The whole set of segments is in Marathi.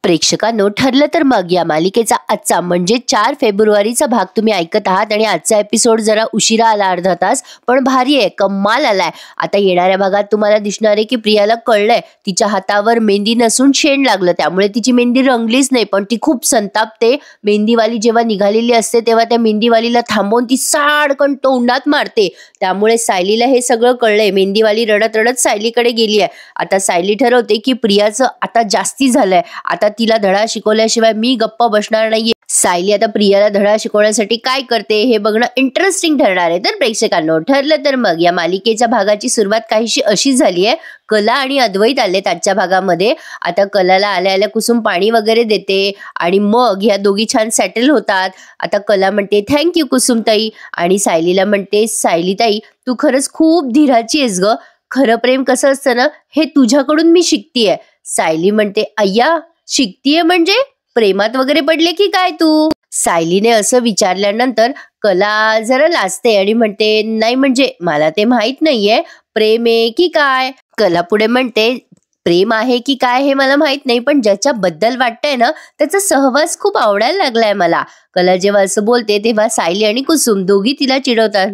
प्रेक्षकांनो, ठरलं तर मग या मालिकेचा आजचा म्हणजे 4 फेब्रुवारीचा भाग तुम्ही ऐकत आहात आणि आजचा एपिसोड जरा उशिरा आला, अर्धा तास, पण भारी आहे, कमाल आलाय. आता येणाऱ्या भागात तुम्हाला दिसणार आहे की प्रियाला कळलंय तिच्या हातावर मेहंदी नसून शेण लागलं, त्यामुळे तिची मेहंदी रंगलीच नाही, पण ती खूप संतापते. मेहंदीवाली जेव्हा निघालेली असते तेव्हा त्या मेहंदीवालीला थांबवून ती साडकन तोंडात मारते. त्यामुळे सायलीला हे सगळं कळलंय. मेहंदीवाली रडत रडत सायलीकडे गेली आहे. आता सायली ठरवते की प्रियाचं आता जास्ती झालंय, आता तिला धडा शिकवल्याशिवाय मी गप्प बसणार नाहीये. सायली आता प्रियाला धडा शिकवण्यासाठी काय करते हे बघणं इंटरेस्टिंग ठरणार आहे. तर प्रेक्षकांनो, ठरलं तर मग या मालिकेच्या भागाची सुरुवात काहीशी अशी झाली आहे. कला आणि अद्वैत आले आजच्या भागामध्ये. आता कलाला आल्या आल्या कुसुम पाणी वगैरे देते आणि मग ह्या दोघी छान सेटल होतात. आता कला म्हणते थँक्यू कुसुम ताई आणि सायलीला म्हणते सायली ताई तू खरंच खूप धीराची आहेस ग. खरं प्रेम कसं असतं ना हे तुझ्याकडून मी शिकतीये. सायली म्हणते अय्या शिकतीये म्हणजे प्रेमात वगैरे पडले की काय तू? सायलीने असं विचारल्यानंतर कला जरा लाजते आणि म्हणते नाही म्हणजे मला ते माहित नाहीये प्रेम आहे की काय. कला पुढे म्हणते प्रेम आहे की काय हे मला माहित नाही, पण ज्याच्याबद्दल वाटतंय ना त्याचा सहवास खूप आवडायला लागलाय मला. कला जेव्हा असं बोलते तेव्हा सायली आणि कुसुम दोघी तिला चिडवतात.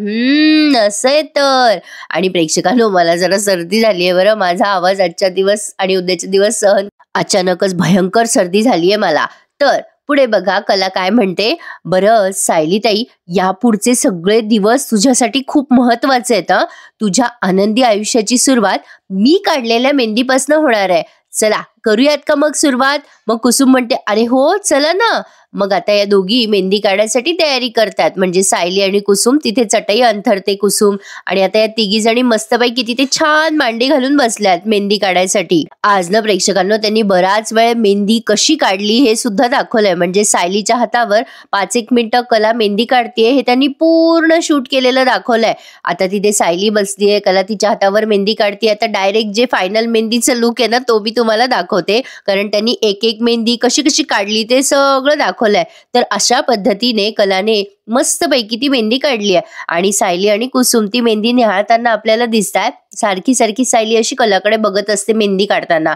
असं आहे तर. आणि प्रेक्षकांनो, मला जरा सर्दी झाली आहे बरं. माझा आवाज आजच्या दिवस आणि उद्याचे दिवस सहन, अचानकच भयंकर सर्दी झालीये मला. तर पुढे बघा कला काय म्हणते, बरं सायली ताई यापुढचे सगळे दिवस तुझ्यासाठी खूप महत्वाचे आहेत. तुझ्या आनंदी आयुष्याची सुरुवात मी काढलेल्या मेहंदीपासून होणार आहे. चला करूयात का मग सुरुवात? मग कुसुम म्हणते अरे हो चला ना. मग आता या दोघी मेहंदी काढायसाठी तयारी करतात. म्हणजे सायली आणि कुसुम तिथे चटई अंथरते कुसुम आणि आता या तिघी जणी मस्तपैकी तिथे छान मांडी घालून बसल्यात मेहंदी काढायसाठी. आज ना प्रेक्षकांनो त्यांनी बराच वेळ मेहंदी कशी काढली हे सुद्धा दाखवलंय. म्हणजे सायलीच्या हातावर 5-1 मिनिटं कला मेहंदी काढतीये हे त्यांनी पूर्ण शूट केलेलं दाखवलंय. आता तिथे सायली बसलीये, कला तिच्या हातावर मेहंदी काढतीये. आता डायरेक्ट जे फायनल मेहंदीचं लुक आहे ना तो मी तुम्हाला दाखवते, कारण त्यांनी एक एक मेहंदी कशी कशी काढली ते सगळं दाखवलंय. तर अशा पद्धतीने कलाने मस्तपैकी ती मेहंदी काढली आहे आणि सायली आणि कुसुम ती मेहंदी निहाळताना आपल्याला दिसतात. सारखी सारखी सायली अशी कलाकडे बघत असते मेहंदी काढताना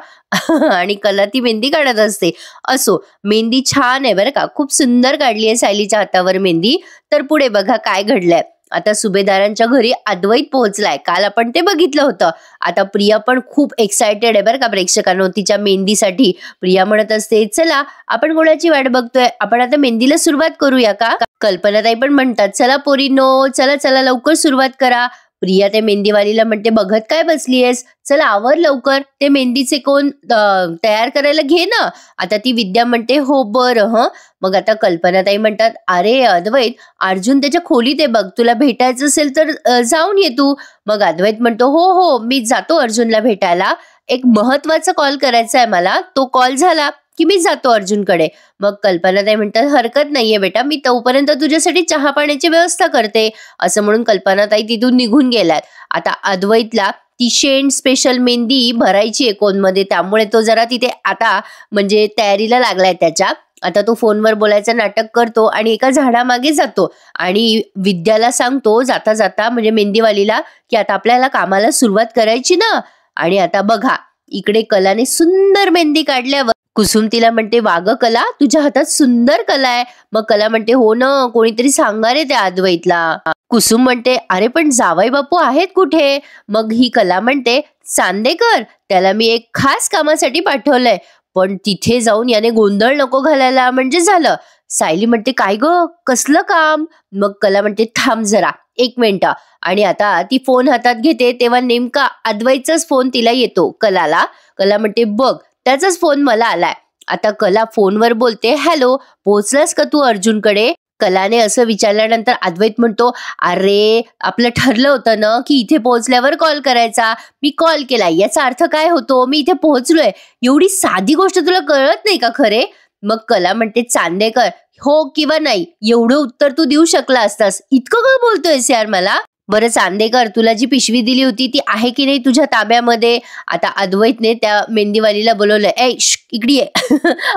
आणि कला ती मेहंदी काढत असते. असो, मेहंदी छान आहे बरं का, खूप सुंदर काढली आहे सायलीच्या हातावर मेहंदी. तर पुढे बघा काय घडलंय. आता सुभेदारांच्या घरी अद्वैत पोहोचलाय. काल आपण ते बघितलं होतं. आता प्रिया पण खूप एक्सायटेड आहे बरं का प्रेक्षकांनो तिच्या मेहंदीसाठी. प्रिया म्हणत असते चला आपण कोणाची वाट बघतोय, आपण आता मेहंदीला सुरुवात करूया का? कल्पनाताई पण म्हणतात चला पोरीनो, चला चला लवकर सुरुवात करा. प्रिया त्या मेहंदीवालीला म्हणते बघत काय बसलीयस, चला आवर लवकर, ते मेहंदीचे कोण तयार करायला घे ना. आता ती विद्या म्हणते हो बरं. मग आता कल्पनाताई म्हणतात अरे अद्वैत अर्जुन त्याच्या खोलीत आहे बघ, तुला भेटायचं असेल तर जाऊन ये तू. मग अद्वैत म्हणतो हो हो मी जातो अर्जुनला भेटायला, एक महत्वाचा कॉल करायचा आहे मला, तो कॉल झाला की मी जातो अर्जुनकडे. मग कल्पनाताई म्हणतात हरकत नाहीये बेटा, मी तोपर्यंत तुझ्यासाठी चहा पाण्याची व्यवस्था करते. असं म्हणून कल्पनाताई तिथून निघून गेल्यात. आता अद्वैतला ती शेण स्पेशल मेहंदी भरायची आहे कोनमध्ये, त्यामुळे तो जरा तिथे आता म्हणजे तयारीला लागलाय त्याच्या. आता तो फोनवर बोलायचं नाटक करतो आणि एका झाडामागे जातो आणि विद्याला सांगतो जाता जाता म्हणजे मेहंदीवालीला की आता आपल्याला कामाला सुरुवात करायची ना. आणि आता बघा इकडे कलाने सुंदर मेहंदी काढल्यावर कुसुम तिला म्हणते वाग कला तुझ्या हातात सुंदर कला आहे. मग कला म्हणते हो ना, कोणीतरी सांगा रे त्या अद्वैतला. कुसुम म्हणते अरे पण जावई बापू आहेत कुठे? मग ही कला म्हणते चांदेकर, त्याला मी एक खास कामासाठी पाठवलंय, पण तिथे जाऊन याने गोंधळ नको घालायला म्हणजे झालं. सायली म्हणते काय ग कसलं काम? मग कला म्हणते थांब जरा 1 मिनिट. आणि आता ती फोन हातात घेते तेव्हा नेमका अद्वैतचाच फोन तिला येतो कलाला. कला म्हणते बघ त्याचाच फोन मला आलाय. आता कला फोनवर बोलते हॅलो पोहोचलास का तू अर्जुनकडे? कलाने असं विचारल्यानंतर अद्वैत म्हणतो अरे आपलं ठरलं होतं ना की इथे पोहोचल्यावर कॉल करायचा, मी कॉल केला, याचा अर्थ काय होतो मी इथे पोहोचलोय. एवढी साधी गोष्ट तुला कळत नाही का खरे? मग कला म्हणते चांदेकर हो किंवा नाही एवढं उत्तर तू देऊ शकला असतास, इतकं का बोलतोयस यार मला? बरं चांदेकर तुला जी पिशवी दिली होती ती आहे की नाही तुझ्या ताब्यामध्ये? आता अद्वैतने त्या मेहंदीवालीला बोलवलंय ए इकडे ये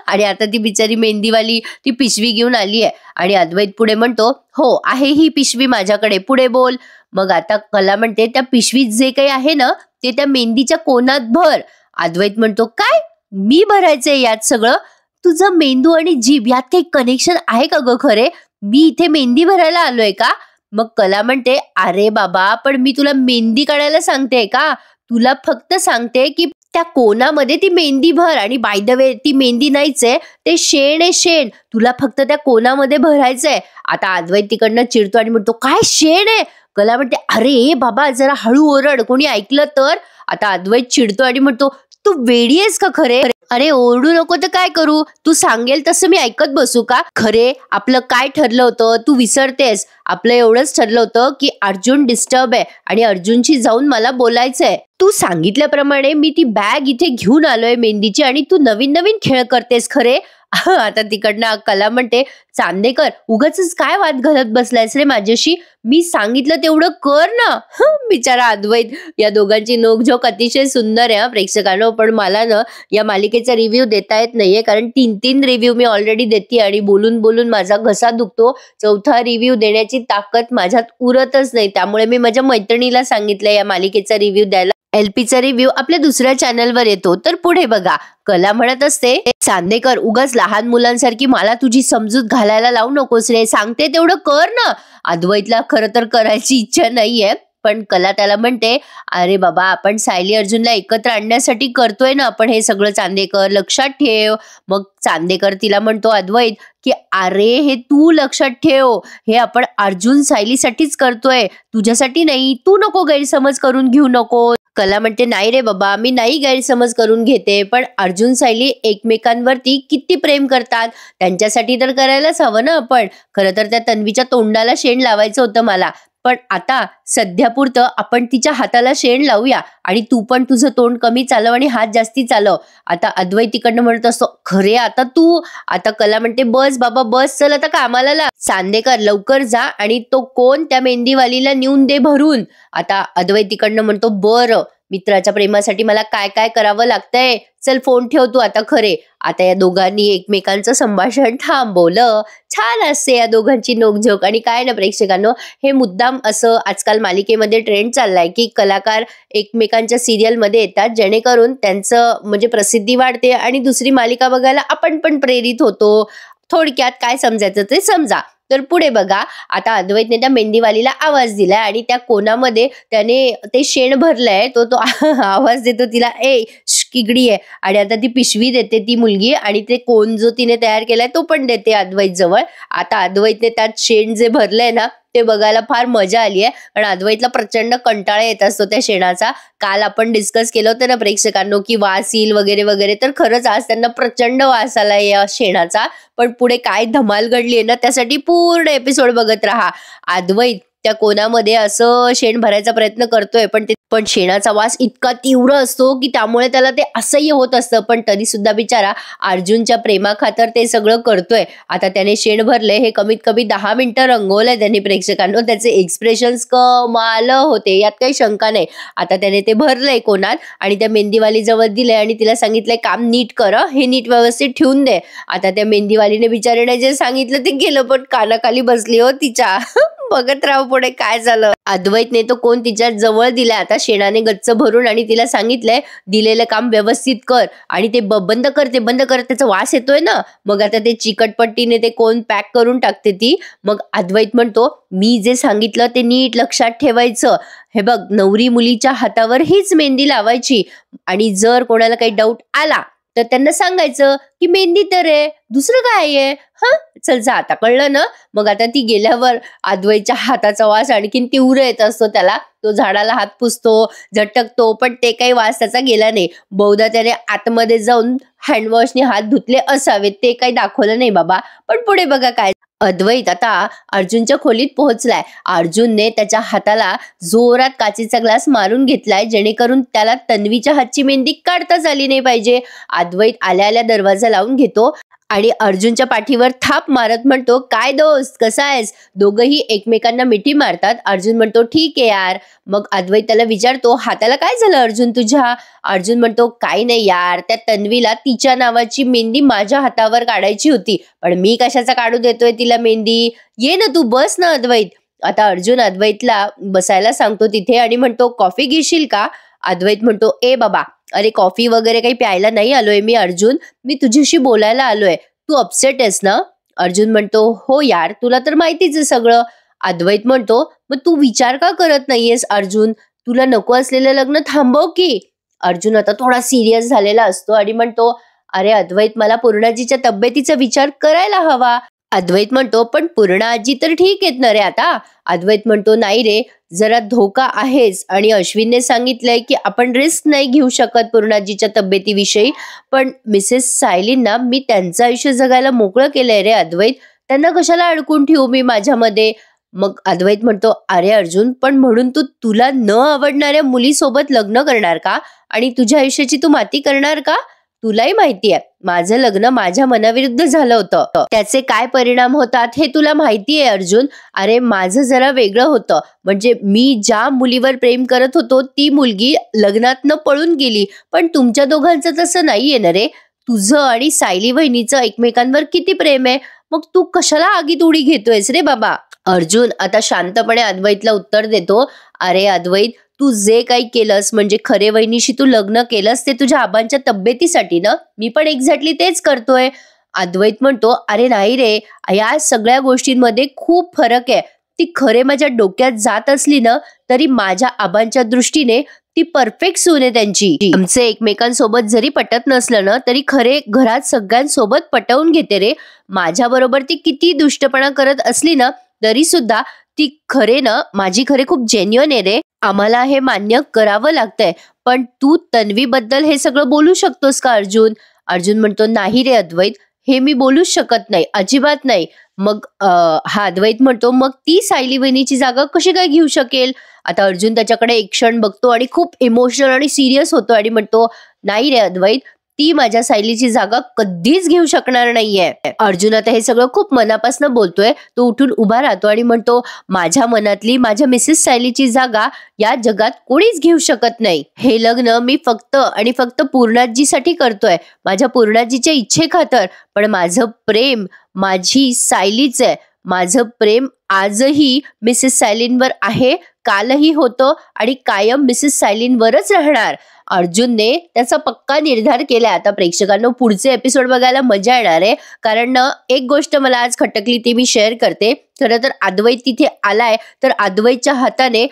आणि आता ती बिचारी मेहंदीवाली ती पिशवी घेऊन आली आहे आणि अद्वैत पुढे म्हणतो हो आहे ही पिशवी माझ्याकडे, पुढे बोल. मग आता कला म्हणते त्या पिशवीत जे काही आहे ना ते त्या मेहंदीच्या कोनात भर. अद्वैत म्हणतो काय मी भरायचंय यात सगळं? तुझं मेंदू आणि जीभ यात काही कनेक्शन आहे का ग खरे? मी इथे मेहंदी भरायला आलोय का? मग कला म्हणते, अरे बाबा, पण मी तुला मेहंदी काढायला सांगते का? तुला फक्त सांगते की त्या कोणामध्ये ती मेहंदी भर, आणि बाय द वे ती मेहंदी नाहीच आहे, ते शेण आहे शेण. तुला फक्त त्या कोणामध्ये भरायचंय. आता अद्वैत तिकडनं चिडतो आणि म्हणतो, काय शेण आहे? कला म्हणते, अरे बाबा जरा हळू ओरड, कोणी ऐकलं तर. आता अद्वैत चिडतो आणि म्हणतो, तू वेडी आहेस का खरे? अरे ओरडू नको तर काय करू? तू सांगेल तसं मी ऐकत बसू का? खरे आपलं काय ठरलं होतं तू विसरतेस. आपलं एवढंच ठरलं होतं की अर्जुन डिस्टर्ब आहे आणि अर्जुनशी जाऊन मला बोलायचंय. तू सांगितल्याप्रमाणे मी ती बॅग इथे घेऊन आलोय मेहंदीची, आणि तू नवीन नवीन खेळ करतेस खरे. आता तिकडनं कला म्हणते, चांदेकर उगाचच काय वाद घालत बसलायस रे माझ्याशी? मी सांगितलं तेवढं कर ना. बिचारा अद्वैत. या दोघांची नोकझोक अतिशय सुंदर आहे प्रेक्षकांनो. पण मला ना या मालिकेचा रिव्ह्यू देता येत नाहीये, कारण 3 रिव्ह्यू मी ऑलरेडी देते आणि बोलून बोलून माझा घसा दुखतो. चौथा रिव्ह्यू देण्याची ताकद माझ्यात उरतच नाही. त्यामुळे मी माझ्या मैत्रिणीला सांगितलं या मालिकेचा रिव्ह्यू द्यायला. LPचा रिव्ह्यू आपल्या दुसऱ्या चॅनलवर येतो, तर पुढे बघा. कला म्हणत असते, चांदेकर उगाच लहान मुलांसारखी मला तुझी समजूत घालायला लावू नकोस रे. सांगते तेवढं कर ना. अद्वैतला खरं तर करायची इच्छा नाहीये, पण कला त्याला म्हणते, अरे बाबा आपण सायली अर्जुनला एकत्र आणण्यासाठी करतोय ना आपण हे सगळं, चांदेकर लक्षात ठेव. मग चांदेकर तिला म्हणतो अद्वैत की अरे हे तू लक्षात ठेव, हे आपण अर्जुन सायलीसाठीच करतोय, तुझ्यासाठी नाही. तू नको गैरसमज करून घेऊ नको. कला म्हणते, नाही रे बाबा मी नाही गैरसमज करून घेते, पण अर्जुन सायली एकमेकांवरती किती प्रेम करतात, त्यांच्यासाठी तर करायलाच हवं ना आपण. खरं तर त्या तन्वीच्या तोंडाला शेण लावायचं होतं मला, पण आता सध्यापुरतं आपण तिच्या हाताला शेण लावूया, आणि तू पण तुझं तोंड कमी चालव आणि हात जास्ती चालव. आता अद्वैत तिकडनं म्हणत असतो, खरे आता तू. आता कला म्हणते, बस बाबा बस, चल आता कामाला लाग. चांदेकर लवकर जा आणि तो कोण त्या मेहंदीवालीला नेऊन दे भरून. आता अद्वैत तिकडनं म्हणतो, बरं मित्राच्या प्रेमासाठी मला काय काय करावं लागतंय, चल फोन ठेव तू आता. खरे आता या दोघांनी एकमेकांचं संभाषण थांबवलं. छान असते या दोघांची नोकझोक. आणि काय ना प्रेक्षकांनो, हे मुद्दाम असं आजकाल मालिकेमध्ये ट्रेंड चाललाय की कलाकार एकमेकांच्या सिरियलमध्ये येतात, जेणेकरून त्यांचं म्हणजे प्रसिद्धी वाढते आणि दुसरी मालिका बघायला आपण पण प्रेरित होतो. थोडक्यात काय समजायचं ते समजा. तर पुढे बघा. आता अद्वैतने त्या मेहंदीवालीला आवाज दिलाय आणि त्या कोणामध्ये त्याने ते शेण भरलंय, तो आवाज देतो तिला, ए किगडी आहे. आणि आता ती पिशवी देते ती मुलगी, आणि ते कोण जो तिने तयार केलाय तो पण देते अद्वैत जवळ. आता अद्वैतने त्यात शेण जे भरलंय ना ते बघायला फार मजा आली आहे, कारण अद्वैतला प्रचंड कंटाळा येत असतो त्या शेणाचा. काल आपण डिस्कस केलं होतं ना प्रेक्षकांनो की वास येईल वगैरे वगैरे, तर खरंच आज त्यांना प्रचंड वास आला या शेणाचा. पण पुढे काय धमाल घडली आहे ना, त्यासाठी पूर्ण एपिसोड बघत राहा. अद्वैत त्या कोणामध्ये असं शेण भरायचा प्रयत्न करतोय, पण शेणाचा वास इतका तीव्र असतो की त्यामुळे त्याला ते असह्य होत असतं. पण तरी सुद्धा बिचारा अर्जुनच्या प्रेमाखातर ते सगळं करतोय. आता त्याने शेण भरले, हे कमीत कमी 10 मिनिटं रंगवलंय त्यांनी प्रेक्षकांनो. त्याचे एक्सप्रेशन्स कमाल होते, यात काही शंका नाही. आता त्याने ते भरलंय कोणात आणि त्या मेहंदीवाली जवळ दिलंय आणि तिला सांगितलंय काम नीट कर, हे नीट व्यवस्थित ठेवून दे. आता त्या मेहंदीवालीने बिचारीने जे सांगितलं ते केलं, पण कानाखाली बसली हो तिच्या. बघत राहू पुढे काय झालं. अद्वैतने तो कोण तिच्या जवळ दिलाय आता शेणाने गच्च भरून, आणि तिला सांगितलंय दिलेलं काम व्यवस्थित कर आणि ते बंद कर, ते बंद कर, त्याचा वास येतोय ना. मग आता ते चिकटपट्टीने ते कोण पॅक करून टाकते ती. मग अद्वैत म्हणतो, मी जे सांगितलं ते नीट लक्षात ठेवायचं. हे बघ, नवरी मुलीच्या हातावर हीच मेहंदी लावायची, आणि जर कोणाला काही डाऊट आला तर त्यांना सांगायचं की मेहंदी तर आहे, दुसरं काय आहे. चल जा आता, कळलं ना. मग आता ती गेल्यावर अद्वैतच्या हाताचा वास आणखीन तीव्र येत असतो त्याला. तो झाडाला हात पुसतो, झटकतो, पण ते काही वास त्याचा गेला नाही. बहुधा त्याने आतमध्ये जाऊन हँडवॉशने हात धुतले असावेत, ते काही दाखवलं नाही बाबा. पण पुढे बघा काय. अद्वैत आता अर्जुनच्या खोलीत पोहोचलाय. अर्जुनने त्याच्या हाताला जोरात काचेचा ग्लास मारून घेतलाय, जेणेकरून त्याला तन्वीच्या हातची मेहंदी काढताच आली नाही पाहिजे. अद्वैत आल्या आल्या दरवाजा लावून घेतो आणि अर्जुनच्या पाठीवर थाप मारत म्हणतो, काय दोस्त कसा आहेस. दोघंही एकमेकांना मिठी मारतात. अर्जुन म्हणतो, ठीक आहे यार. मग अद्वैत त्याला विचारतो, हाताला काय झालं अर्जुन तुझ्या. अर्जुन म्हणतो, काही नाही यार, त्या तन्वीला तिच्या नावाची मेहंदी माझ्या हातावर काढायची होती, पण मी कशाचा काढू देतोय तिला मेहंदी. ये ना तू, बस ना अद्वैत. आता अर्जुन अद्वैतला बसायला सांगतो तिथे आणि म्हणतो, कॉफी घेशील का. अद्वैत म्हणतो, ए बाबा, अरे कॉफी वगैरे काही प्यायला नाही आलोय मी अर्जुन, मी तुझ्याशी बोलायला आलोय. तू अपसेट आहेस ना? अर्जुन म्हणतो, हो यार, तुला तर माहितीच आहे सगळं. अद्वैत म्हणतो, मग तू विचार का करत नाहीयेस अर्जुन? तुला नको असलेलं लग्न थांबव की. अर्जुन आता थोडा सिरियस झालेला असतो आणि म्हणतो, अरे अद्वैत, मला पूर्णाजीच्या तब्येतीचा विचार करायला हवा. अद्वैत म्हणतो, पण पूर्णा आजी तर ठीक आहेत ना रे आता? अद्वैत म्हणतो, नाही रे, जरा धोका आहेच आणि अश्विनने सांगितलंय की आपण रिस्क नाही घेऊ शकत पूर्णाजीच्या तब्येतीविषयी. पण मिसेस सायलींना मी त्यांचं आयुष्य जगायला मोकळं केलंय रे अद्वैत, त्यांना कशाला अडकून ठेवू मी माझ्यामध्ये. मग अद्वैत म्हणतो, अरे अर्जुन, पण म्हणून तू तुला न आवडणाऱ्या मुलीसोबत लग्न करणार का? आणि तुझ्या आयुष्याची तू माती करणार का? तुलाही माहितीये माझं लग्न माझ्या मनाविरुद्ध झालं होतं, त्याचे काय परिणाम होतात हे तुला माहितीये अर्जुन. अरे माझं जरा वेगळं होतं, म्हणजे मी ज्या मुलीवर प्रेम करत होतो ती मुलगी लग्नातनं पळून गेली. पण तुमच्या दोघांचं तसं नाहीये ना रे. तुझं आणि सायली वहिनीचं एकमेकांवर किती प्रेम आहे, मग तू कशाला आगीत उडी घेतोयस रे बाबा. अर्जुन आता शांतपणे अद्वैतला उत्तर देतो, अरे अद्वैत, तू जे काही केलंस, म्हणजे खरे वहिनीशी तू लग्न केलंस ते तुझ्या आबांच्या तब्येतीसाठी ना? मी पण एक्झॅक्टली तेच करतोय. अद्वैत म्हणतो, अरे नाही रे, या सगळ्या गोष्टींमध्ये खूप फरक आहे. ती खरे माझ्या डोक्यात जात असली ना तरी माझ्या आबांच्या दृष्टीने ती परफेक्ट सून आहे त्यांची. आमचे एकमेकांसोबत जरी पटत नसलं ना तरी खरे घरात सगळ्यांसोबत पटवून घेते रे. माझ्या बरोबर ती किती दुष्टपणा करत असली ना तरी सुद्धा ती खरे ना माझी खरे खूप जेन्युइन आहे रे. आम्हाला हे मान्य करावं लागतंय. पण तू तन्वीबद्दल हे सगळं बोलू शकतोस का अर्जुन? अर्जुन म्हणतो, नाही रे अद्वैत, हे मी बोलूच शकत नाही, अजिबात नाही. मग हा अद्वैत म्हणतो, मग ती सायली वहिनीची जागा कशी काय घेऊ शकेल? आता अर्जुन त्याच्याकडे एक क्षण बघतो आणि खूप इमोशनल आणि सिरियस होतो आणि म्हणतो, नाही रे अद्वैत, ती माझ्या सायलीची जागा कधीच घेऊ शकणार नाहीये. अर्जुन आता हे सगळं खूप मनापासून बोलतोय. तो उठून उभा राहतो आणि म्हणतो, माझ्या मनातली माझ्या मिसेस सायलीची जागा या जगात कोणीच घेऊ शकत नाही. हे लग्न मी फक्त आणि फक्त पूर्णाजीसाठी करतोय, माझ्या पूर्णाजीच्या इच्छेखातर. पण माझं प्रेम माझी सायलीच आहे. माझं प्रेम आजही मिसेस सायलींवर आहे, कालही होतं आणि कायम मिसेस सायलींवरच राहणार. अर्जुनने त्याचा पक्का निर्धार केलाय. आता प्रेक्षकांना पुढचे एपिसोड बघायला मजा येणार आहे, कारण एक गोष्ट मला आज खटकली ती मी शेअर करते. खरं तर अद्वैत तिथे आलाय तर अद्वैतच्या हाताने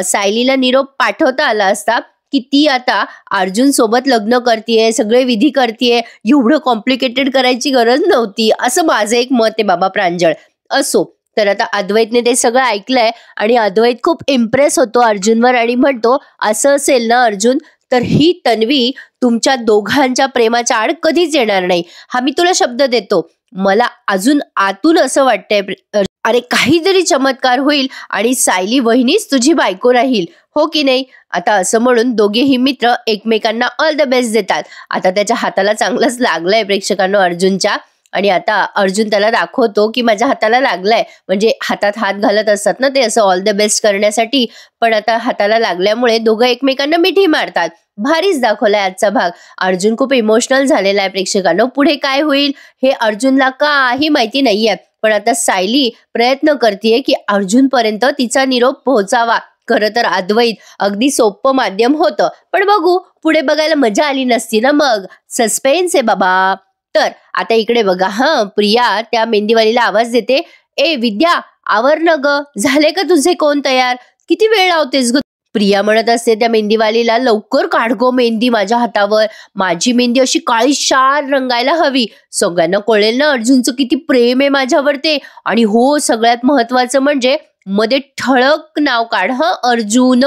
सायलीला निरोप पाठवता आला असता की ती आता अर्जुन सोबत लग्न करतीये, सगळे विधी करतीये, एवढं कॉम्प्लिकेटेड करायची गरज नव्हती, असं माझं एक मत आहे बाबा प्रांजळ. असो, तर आता अद्वैतने ते सगळं ऐकलंय आणि अद्वैत खूप इम्प्रेस होतो अर्जुनवर आणि म्हणतो, असं असेल ना अर्जुन, तर ही तन्वी तुमच्या दोघांच्या प्रेमाच्या आड कधीच येणार नाही, हा मी तुला शब्द देतो. मला अजून आतून असं वाटतंय, अरे काहीतरी चमत्कार होईल आणि सायली वहिनीच तुझी बायको राहील, हो की नाही? आता असं म्हणून दोघेही मित्र एकमेकांना ऑल द बेस्ट देतात. आता त्याच्या हाताला चांगलंच लागलंय प्रेक्षकांना अर्जुनच्या, आणि आता अर्जुन त्याला दाखवतो की माझ्या हाताला लागलाय, म्हणजे हातात हात घालत असतात ना ते असं ऑल द बेस्ट करण्यासाठी. पण आता हाताला लागल्यामुळे दोघं एकमेकांना मिठी मारतात. भारीच दाखवलाय आजचा भाग. अर्जुन खूप इमोशनल झालेला आहे प्रेक्षकांनो. पुढे काय होईल हे अर्जुनला काही माहिती नाहीये, पण आता सायली प्रयत्न करतेय की अर्जुन पर्यंत तिचा निरोप पोहोचावा. खरं तर अद्वैत अगदी सोपं माध्यम होतं, पण बघू पुढे बघायला मजा आली नसती ना, मग सस्पेन्स आहे बाबा. तर आता इकडे बघा, प्रिया त्या मेहंदीवालीला आवाज देते, ए विद्या, आवर न ग, झाले का तुझे कोण तयार, किती वेळ लावतेस ग? प्रिया म्हणत असते त्या मेहंदीवालीला, लवकर काढ गो मेहंदी माझ्या हातावर, माझी मेहंदी अशी काळी शार रंगायला हवी, सगळ्यांना कळेल ना अर्जुनचं किती प्रेम आहे माझ्यावर ते. आणि हो, सगळ्यात महत्वाचं म्हणजे मध्ये ठळक नाव काढ, अर्जुन,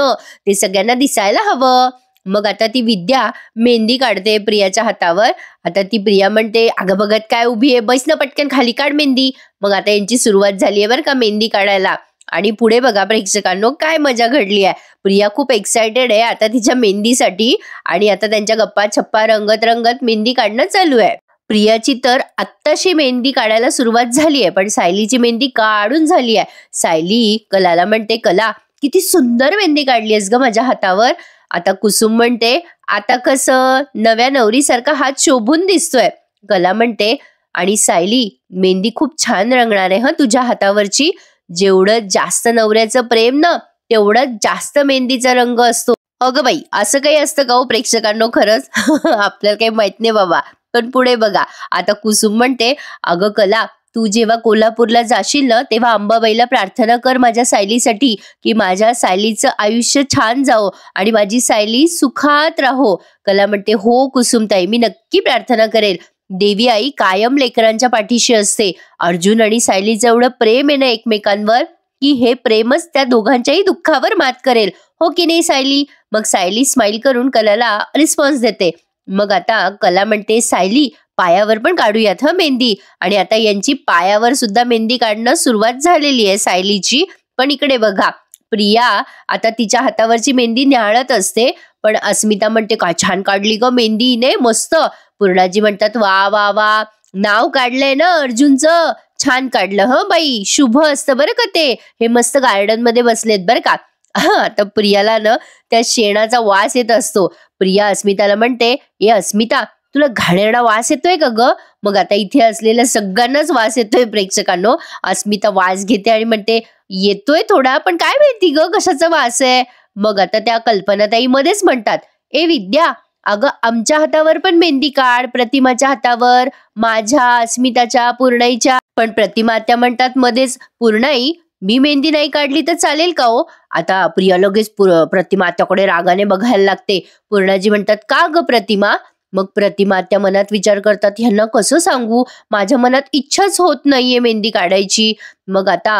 ते सगळ्यांना दिसायला हवं. मग आता ती विद्या मेहंदी काढते प्रियाच्या हातावर. आता ती प्रिया म्हणते, अगं बघत काय उभी आहे, बैस ना पटकन, खाली काढ मेहंदी. मग आता यांची सुरुवात झाली आहे बरं का मेहंदी काढायला. आणि पुढे बघा प्रेक्षकांनो काय मजा घडली आहे. प्रिया खूप एक्सायटेड आहे आता तिच्या मेहंदीसाठी, आणि आता त्यांच्या गप्पा छप्पा रंगत रंगत मेहंदी काढणं चालू आहे. प्रियाची तर आत्ताशी मेहंदी काढायला सुरुवात झाली आहे, पण सायलीची मेहंदी काढून झाली आहे. सायली कलाला म्हणते, कला, किती सुंदर मेहंदी काढली आहेस ग माझ्या हातावर. आता कुसुम म्हणते, आता कसं नव्या नवरीसारखा हात शोभून दिसतोय. कला म्हणते, आणि सायली, मेहंदी खूप छान रंगणार आहे तुझ्या हातावरची. जेवढं जास्त नवऱ्याचं प्रेम ना तेवढं जास्त मेहंदीचा रंग असतो. अगं बाई, असं काही असतं का हो प्रेक्षकांनो खरंच? आपल्याला काही माहित नाही बाबा. पण पुढे बघा, आता कुसुम म्हणते, "अगं कला, तू जेव्हा कोल्हापूरला जाशील ना, तेव्हा अंबाबाईला प्रार्थना कर माझ्या सायलीसाठी, की माझ्या सायलीचं आयुष्य छान जावो आणि माझी सायली सुखात राहो." कला म्हणते, "हो कुसुमताई, मी नक्की प्रार्थना करेल. देवी आई कायम लेकरांच्या पाठीशी असते. अर्जुन आणि सायलीचं एवढं प्रेम आहे ना एकमेकांवर, की हे प्रेमच त्या दोघांच्याही दुःखावर मात करेल. हो की नाही सायली?" मग सायली स्माइल करून कलाला रिस्पॉन्स देते. मग आता कला म्हणते, "सायली, पायावर पण काढूयात हं मेहंदी." आणि आता यांची पायावर सुद्धा मेहंदी काढणं सुरुवात झालेली आहे सायलीची. पण इकडे बघा, प्रिया आता तिच्या हातावरची मेहंदी न्याहाळत असते. पण अस्मिता म्हणते, "काय छान काढली ग मेहंदी हिने, मस्त." पूर्णाजी म्हणतात, "वा वा वा, नाव काढलंय ना अर्जुनचं, छान काढलं हं बाई, शुभ असतं बरं का ते. हे मस्त गार्डन मध्ये बसलेत बरं का." आता प्रियाला ना त्या शेणाचा वास येत असतो. प्रिया अस्मिताला म्हणते, "ए अस्मिता, तुला घाणेरडा वास येतोय का ग?" मग आता इथे असलेल्या सगळ्यांनाच वास येतोय प्रेक्षकांनो. अस्मिता वास घेते आणि म्हणते, "येतोय थोडा, पण काय माहिती ग कशाचा वास आहे?" मग आता त्या कल्पनाताई मध्येच म्हणतात, "ए विद्या, अगं आमच्या हातावर पण मेहंदी काढ, प्रतिमाच्या हातावर, माझ्या, अस्मिताच्या, पूर्णाईच्या." पण प्रतिमा त्या म्हणतात मध्येच, "पूर्णाई, मी मेहंदी नाही काढली तर चालेल का हो?" आता प्रिया लगेच प्रतिमा आत्याकडे रागाने बघायला लागते. पूर्णाजी म्हणतात, "का ग प्रतिमा?" मग प्रतिमा आत्या मनात विचार करतात, ह्यांना कसं सांगू, माझ्या मनात इच्छाच होत नाहीये मेहंदी काढायची. मग आता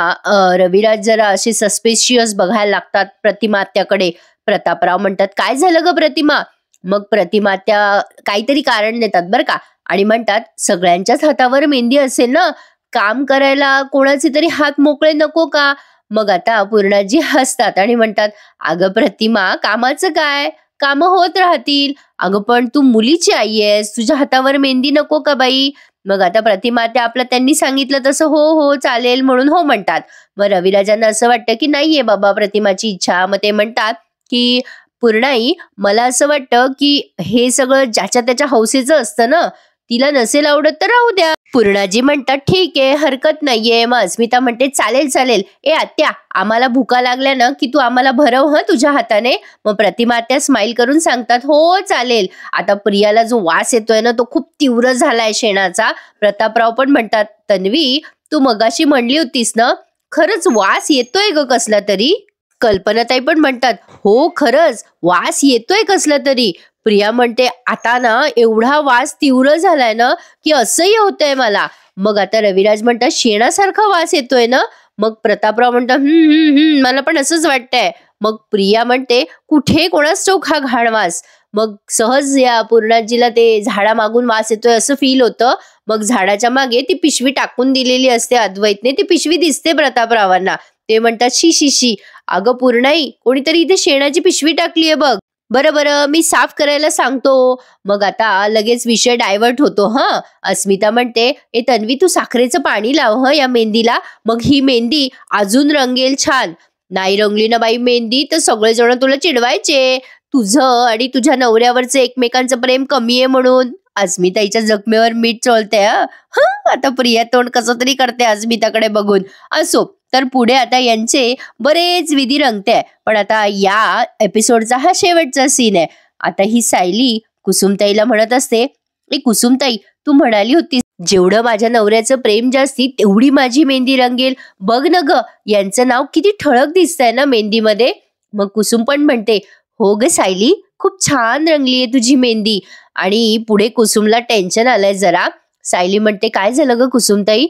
रविराज जरा असे सस्पेशियस बघायला लागतात प्रतिमा आत्याकडे. प्रतापराव म्हणतात, "काय झालं ग प्रतिमा?" मग प्रतिमा आत्या काहीतरी कारण देतात बरं का, आणि म्हणतात, "सगळ्यांच्याच हातावर मेहंदी असेल ना, काम करायला कोणाचे तरी हात मोकळे नको का?" मग आता पूर्णाजी हसतात आणि म्हणतात, "अगं प्रतिमा, कामाचं काय, कामं होत राहतील. अगं पण तू मुलीची आई आहेस, तुझ्या हातावर मेहंदी नको का बाई?" मग आता प्रतिमा त्या आपलं त्यांनी सांगितलं तसं हो हो चालेल म्हणून हो म्हणतात. मग रविराजांना असं वाटतं की नाहीये बाबा प्रतिमाची इच्छा. मग ते म्हणतात की, "पूर्णाई, मला असं वाटतं की हे सगळं ज्याच्या त्याच्या हौसेचं असतं ना, तिला नसेल आवडत तर राहू द्या." पूर्णाजी म्हणतात, "ठीक आहे, हरकत नाहीये." मग अस्मिता म्हणते, "चालेल चालेल, ए आत्या, आम्हाला भुका लागल्या ना की तू आम्हाला भरव हं तुझ्या हाताने." मग प्रतिमा आत्या स्माइल करून सांगतात, "हो चालेल." आता प्रियाला जो वास येतोय ना तो खूप तीव्र झालाय शेणाचा. प्रतापराव पण म्हणतात, "तन्वी, तू मगाशी म्हणली होतीस ना, खरंच वास येतोय ग कसला तरी." कल्पनाताई पण म्हणतात, "हो खरंच, वास येतोय कसला तरी." प्रिया म्हणते, "आता ना एवढा वास तीव्र झालाय ना की असह्य होतंय मला." मग आता रविराज म्हणतात, "शेणासारखा वास येतोय ना?" मग प्रतापराव म्हणतात, मला पण असंच वाटतंय." मग प्रिया म्हणते, "कुठे कोणाच ठाऊक हा घाण वास." मग सहज या पूर्णाजीला ते झाडामागून वास येतोय असं फील होतं. मग झाडाच्या मागे ती पिशवी टाकून दिलेली असते अद्वैतने, ती पिशवी दिसते प्रतापरावांना. ते म्हणतात, "शी शी शी, अगं पूर्णाई, कोणीतरी इथे शेणाची पिशवी टाकलीये बघ." "बरं बरं, मी साफ करायला सांगतो." मग आता लगेच विषय डायव्हर्ट होतो. अस्मिता म्हणते, "ए तन्वी, तू साखरेचं पाणी लाव या मेहंदीला, मग ही मेहंदी अजून रंगेल छान. नाही रंगली ना बाई मेहंदी तर सगळेजण तुला चिडवायचे, तुझं आणि तुझ्या नवऱ्यावरचं एकमेकांचं प्रेम कमी आहे म्हणून." अस्मिताईच्या जखमेवर मीठ चोळते. आता प्रिया तोंड कसं तरी करते अस्मिताकडे बघून. असो, तर पुढे आता यांचे बरेच विधी रंगते. पण आता या एपिसोडचा हा शेवटचा सीन आहे. आता ही सायली कुसुमताईला म्हणत असते, "ए कुसुमताई, तू म्हणाली होतीस जेवढं माझ्या नवऱ्याचं प्रेम जास्ती तेवढी माझी मेहंदी रंगेल. बघ ना ग, यांचं नाव किती ठळक दिसतंय ना मेहंदीमध्ये." मग कुसुम पण म्हणते, "हो ग सायली, खूप छान रंगलीये तुझी मेहंदी." आणि पुढे कुसुमला टेन्शन आलंय जरा. सायली म्हणते, "काय झालं ग कुसुमताई?"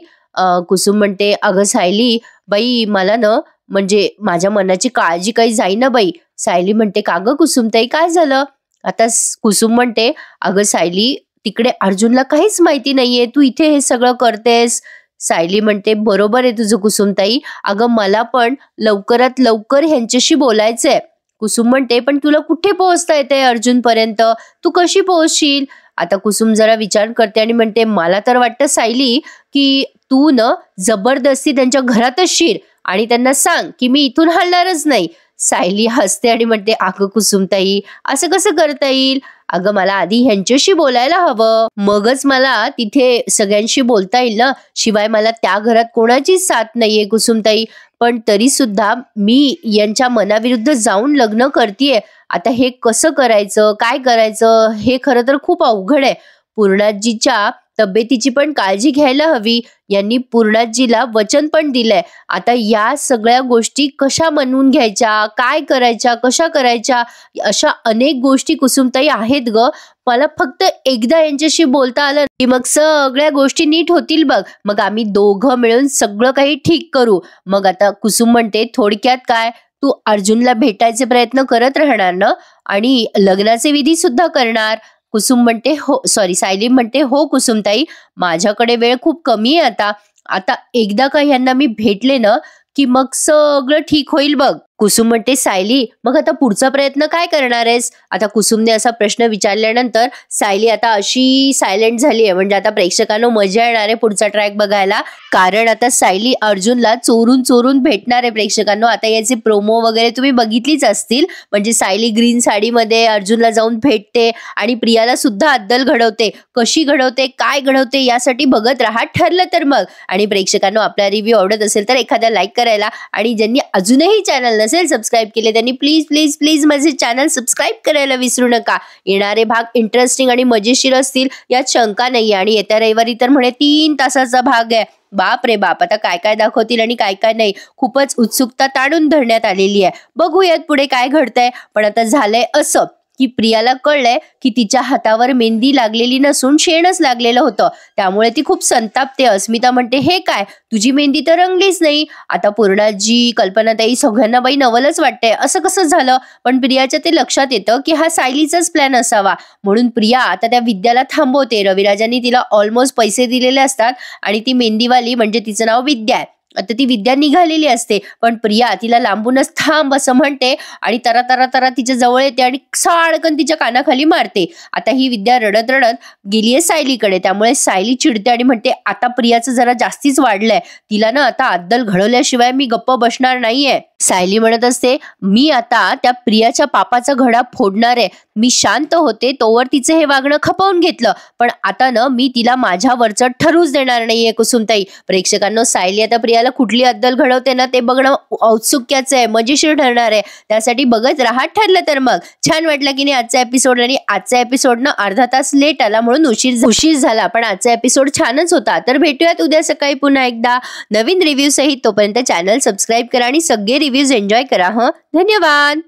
कुसुम म्हणते, "अगं सायली बाई, मला ना म्हणजे माझ्या मनाची काळजी काही जाईना बाई." सायली म्हणते, "का ग कुसुमताई, काय झालं?" आता कुसुम म्हणते, "अगं सायली, तिकडे अर्जुनला काहीच माहिती नाहीये, तू इथे हे सगळं करतेस." सायली म्हणते, "बरोबर आहे तुझं कुसुमताई, अगं मला पण लवकरात लवकर ह्यांच्याशी बोलायचंय." कुसुम म्हणते, "पण तुला कुठे पोहोचता येते अर्जुन पर्यंत, तू कशी पोहोचशील?" आता कुसुम जरा विचार करते आणि म्हणते, "मला तर वाटतं सायली की तू न जबरदस्ती त्यांच्या घरातच शिर आणि त्यांना सांग की मी इथून हलणारच नाही." सायली हसते आणि म्हणते, "अगं कुसुमताई, असं कसं करता येईल? अगं मला आधी ह्यांच्याशी बोलायला हवं, मगच मला तिथे सगळ्यांशी बोलता येईल ना. शिवाय मला त्या घरात कोणाचीच साथ नाहीये कुसुमताई. पण तरी सुद्धा मी यांच्या मनाविरुद्ध जाऊन लग्न करतेय. आता हे कसं करायचं, काय करायचं, हे खरं तर खूप अवघड आहे. पूर्णाजीच्या तब्येतीची पण काळजी घ्यायला हवी. यांनी पूर्णाजीला वचन पण दिलंय. आता या सगळ्या गोष्टी कशा म्हणून घ्यायच्या, काय करायच्या, कशा करायच्या, अशा अनेक गोष्टी कुसुमताई आहेत ग. मला फक्त एकदा यांच्याशी बोलता आलं की मग सगळ्या गोष्टी नीट होतील बघ. मग आम्ही दोघं मिळून सगळं काही ठीक करू. मग आता कुसुम म्हणते, थोडक्यात काय, तू अर्जुनला भेटायचे प्रयत्न करत राहणार ना, आणि लग्नाचे विधी सुद्धा करणार. कुसुम म्हणते हो, सॉरी, सायली म्हणते हो कुसुमताई, माझ्याकडे वेळ खूप कमी आहे आता. आता एकदा का यांना मी भेटले ना की मग सगळं ठीक होईल बघ. कुसुम म्हणते, सायली मग आता पुढचा प्रयत्न काय करणार आहेस? आता कुसुमने असा प्रश्न विचारल्यानंतर सायली आता अशी सायलेंट झाली आहे. म्हणजे आता प्रेक्षकांना मजा येणार आहे पुढचा ट्रॅक बघायला, कारण आता सायली अर्जुनला चोरून चोरून भेटणार आहे प्रेक्षकांना. आता याचे प्रोमो वगैरे तुम्ही बघितलीच असतील. म्हणजे सायली ग्रीन साडीमध्ये अर्जुनला जाऊन भेटते आणि प्रियाला सुद्धा अद्दल घडवते. कशी घडवते, काय घडवते, यासाठी बघत राहा. ठरलं तर मग. आणि प्रेक्षकांना आपला रिव्ह्यू आवडत असेल तर एखादा लाईक करायला, आणि ज्यांनी अजूनही चॅनल नसेल सबस्क्राईब केले त्यांनी प्लीज प्लीज प्लीज माझे चॅनल सबस्क्राईब करायला विसरू नका. येणारे भाग इंटरेस्टिंग आणि मजेशीर असतील यात शंका नाही. आणि येत्या रविवारी तर म्हणे 3 तासाचा भाग आहे. बाप रे बाप, आता काय काय दाखवतील आणि काय काय नाही, खूपच उत्सुकता ताणून धरण्यात आलेली आहे. बघूयात पुढे काय घडतंय. पण आता झालंय असं की प्रियाला कळलंय की तिच्या हातावर मेहंदी लागलेली नसून शेणच लागलेलं होतं. त्यामुळे ती खूप संतापते. अस्मिता म्हणते, हे काय, तुझी मेहंदी तर रंगलीच नाही. आता पूर्णाजी, कल्पनाताई सगळ्यांना बाई नवलच वाटतंय, असं कसं झालं. पण प्रियाच्या ते लक्षात येतं की हा सायलीचाच प्लॅन असावा. म्हणून प्रिया आता त्या विद्याला थांबवते. रविराजांनी तिला ऑलमोस्ट पैसे दिलेले असतात आणि ती मेहंदीवाली, म्हणजे तिचं नाव विद्या आहे, आता ती विद्या निघालेली असते. पण प्रिया तिला लांबूनच थांब असं म्हणते आणि तरा तरा तरा तिच्या जवळ येते आणि साडकन तिच्या कानाखाली मारते. आता ही विद्या रडत रडत गेलीये सायलीकडे. त्यामुळे सायली चिडते आणि म्हणते, आता प्रियाचं जरा जास्तीच वाढलंय, तिला ना आता अद्दल घडवल्याशिवाय मी गप्प बसणार नाहीये. सायली म्हणत असते, मी आता त्या प्रियाच्या पापाचा घडा फोडणार आहे. मी शांत होते तोवर तिचं हे वागणं खपवून घेतलं, पण आता ना मी तिला माझ्यावरचं ठरूच देणार नाहीये कुसुमताई. प्रेक्षकांना सायली आता प्रियाला कुठली अद्दल घडवते ना ते बघणं औत्सुक्याचं आहे, मजेशीर ठरणार आहे. त्यासाठी बघत राहा. ठरलं तर मग. छान वाटलं की नाही आजचा एपिसोड. आणि आजचा एपिसोड ना अर्धा तास लेट आला म्हणून उशीर झाला, पण आजचा एपिसोड छानच होता. तर भेटूयात उद्या सकाळी पुन्हा एकदा नवीन रिव्ह्यू सहित. तोपर्यंत चॅनल सबस्क्राईब करा आणि सगळे रिव्ह्यूज एन्जॉय करा. धन्यवाद.